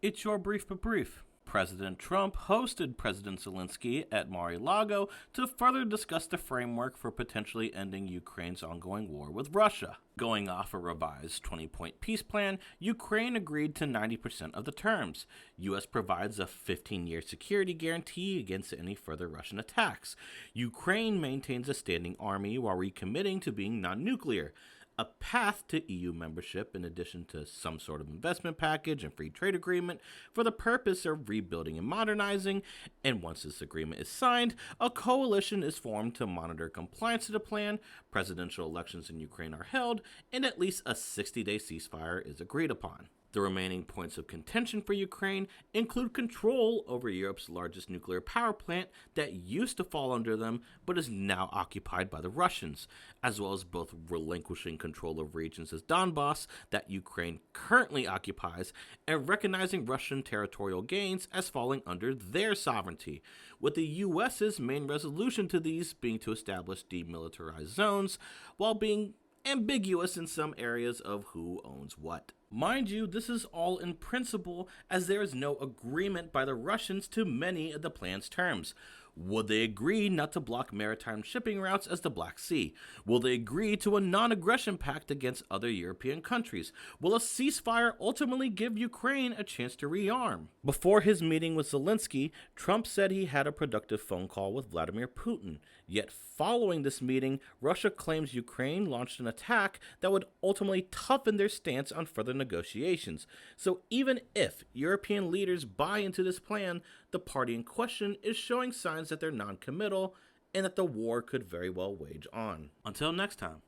It's your brief but brief. President Trump hosted President Zelensky at Mar-a-Lago to further discuss the framework for potentially ending Ukraine's ongoing war with Russia. Going off a revised 20-point peace plan, Ukraine agreed to 90% of the terms. U.S. provides a 15-year security guarantee against any further Russian attacks. Ukraine maintains a standing army while recommitting to being non-nuclear. A path to EU membership, in addition to some sort of investment package and free trade agreement, for the purpose of rebuilding and modernizing. And once this agreement is signed, a coalition is formed to monitor compliance to the plan, presidential elections in Ukraine are held, and at least a 60-day ceasefire is agreed upon. The remaining points of contention for Ukraine include control over Europe's largest nuclear power plant that used to fall under them but is now occupied by the Russians, as well as both relinquishing control of regions as Donbass that Ukraine currently occupies and recognizing Russian territorial gains as falling under their sovereignty, with the US's main resolution to these being to establish demilitarized zones while being ambiguous in some areas of who owns what. Mind you, this is all in principle, as there is no agreement by the Russians to many of the plan's terms. Would they agree not to block maritime shipping routes as the Black Sea? Will they agree to a non-aggression pact against other European countries? Will a ceasefire ultimately give Ukraine a chance to rearm? Before his meeting with Zelensky, Trump said he had a productive phone call with Vladimir Putin. Yet following this meeting, Russia claims Ukraine launched an attack that would ultimately toughen their stance on further negotiations. So even if European leaders buy into this plan, the party in question is showing signs that they're non-committal and that the war could very well wage on. Until next time.